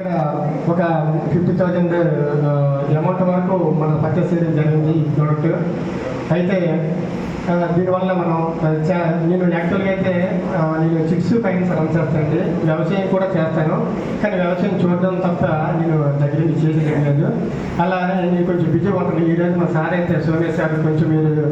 ఇక్కడ ఒక 50,000 అమౌంట్ వరకు మనం పర్చేస్ చేయడం జరిగింది ఈ ప్రోడక్ట్. అయితే దీనివల్ల మనం నేను యాక్చువల్గా అయితే నేను చిప్స్ ఫైనాన్స్ రన్ చేస్తానండి, వ్యవసాయం కూడా చేస్తాను. కానీ వ్యవసాయం చూడడం తప్ప నేను దగ్గర నుంచి చేసేది లేదు. అలా నేను కొంచెం బిజీగా ఉంటాను. ఈరోజు మా సార్ అయితే సోమేష్ సార్ కొంచెం మీరు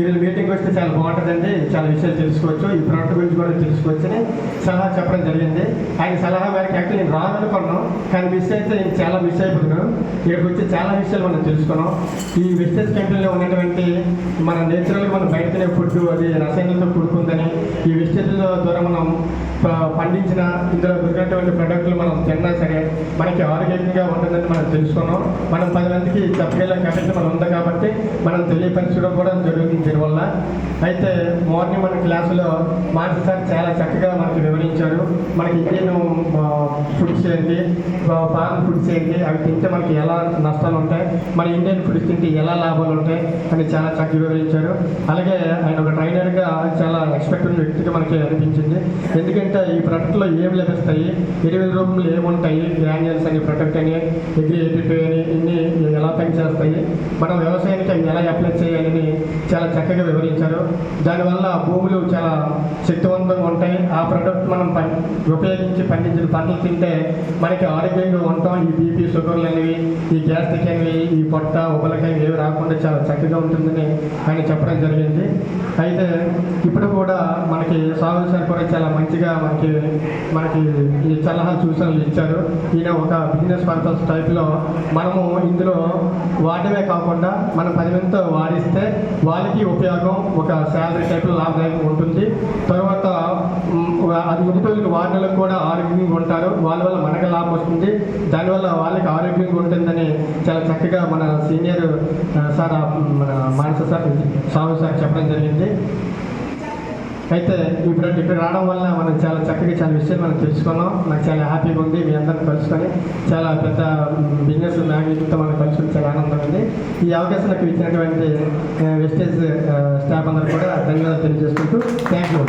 ఈరోజు మీటింగ్ వస్తే చాలా బాగుంటుందండి, చాలా విషయాలు తెలుసుకోవచ్చు, ఈ ప్రోడక్ట్ గురించి కూడా తెలుసుకోవచ్చు అని సలహా చెప్పడం జరిగింది. ఆయన సలహా మేరకు యాక్చువల్ నేను రాదనుకున్నాను, కానీ మిస్ అయితే నేను చాలా మిస్ అయిపోతున్నాను. ఇక్కడికి వచ్చి చాలా విషయాలు మనం తెలుసుకున్నాం. ఈ వెస్టేజ్ కంపెనీలో ఉన్నటువంటి మన నేచురల్గా మనం బయట తినే ఫుడ్ అది రసాయనాలతో కూడుకుందని, ఈ వెస్టేజ్ ద్వారా మనం పండించిన ఇందులో దొరికినటువంటి ప్రొడక్ట్లు మనం తిన్నా సరే మనకి ఆరోగ్యంగా ఉంటుందని మనం తెలుసుకున్నాం. మనం 10 మందికి చెప్పగలిగే కెపాసిటీ మనం ఉంది కాబట్టి మనం తెలియపరచడం కూడా జరుగుతుంది దీనివల్ల. అయితే మార్నింగ్ మన క్లాసులో మాస్టర్ సార్ చాలా చక్కగా మనకి వివరించారు. మనకి ఇండియన్ ఫుడ్స్ ఏంటి, ఫారెన్ ఫుడ్స్ ఏంటి, అవి తింటే మనకి ఎలా నష్టాలు ఉంటాయి, మన ఇండియన్ ఫుడ్స్ తింటే ఎలా లాభాలు ఉంటాయి అని చాలా చక్కగా వివరించారు. అలాగే ఆయన ఒక ట్రైనర్గా చాలా ఎక్స్పెక్ట్ ఉన్న వ్యక్తిగా మనకి అనిపించింది. ఎందుకంటే ఈ ప్రొడక్ట్లో ఏం లభిస్తాయి, ఎరువుల రూపంలో ఏముంటాయి, గ్రాన్యూల్స్ అని, ప్రొడక్ట్ అని, డిగ్రీ 82 అని, ఇన్ని ఎలా పనిచేస్తాయి, మనం వ్యవసాయానికి ఎలా అప్లై చేయాలని చాలా చక్కగా వివరించారు. దానివల్ల భూములు చాలా శక్తివంతంగా ఉంటాయి. ఆ ప్రొడక్ట్ మనం ఉపయోగించి పండించిన పంటలు తింటే మనకి ఆరోగ్యంగా ఉంటాం. ఈ బీపీ, షుగర్లు అనేవి, ఈ గ్యాస్ట్రిక్ అనేవి, ఈ పొట్ట ఉబ్బలకాయ ఏవి రాకుండా చాలా చక్కగా ఉంటుందని ఆయన చెప్పడం జరిగింది. అయితే ఇప్పుడు కూడా మనకి సాగు సార్ కూడా చాలా మంచిగా మనకి ఈ సలహాలు సూచనలు ఇచ్చారు. ఈయన ఒక బిజినెస్ పర్పస్ టైప్లో మనము ఇందులో వాడమే కాకుండా మనం 10 మందితో వాడిస్తే వాళ్ళకి ఉపయోగం, ఒక శాలరీ టైప్లో లాభదాయకం ఉంటుంది. తర్వాత అది ఎదుటి వాడినలకు కూడా ఆరోగ్యంగా ఉంటారు, వాళ్ళ వల్ల మనకు లాభం వస్తుంది, దానివల్ల వాళ్ళకి ఆరోగ్యంగా ఉంటుందని చాలా చక్కగా మన సీనియర్ సార్ మన మానస సార్ సాగు సార్ చెప్పడం జరిగింది. అయితే ఇప్పుడు ఇక్కడ రావడం వల్ల మనం చాలా చక్కగా చాలా విషయాలు మనం తెలుసుకున్నాం. నాకు చాలా హ్యాపీగా ఉంది మీ అందరిని కలుసుకొని, చాలా పెద్ద బిజినెస్ మ్యాగ్నెట్తో మనం కలుసుకొని చాలా ఆనందంగా ఉంది. ఈ అవకాశం నాకు ఇచ్చినటువంటి వెస్టేజ్ స్టాఫ్ అందరూ కూడా ధన్యవాదాలు తెలియజేసుకుంటూ థ్యాంక్ యూ.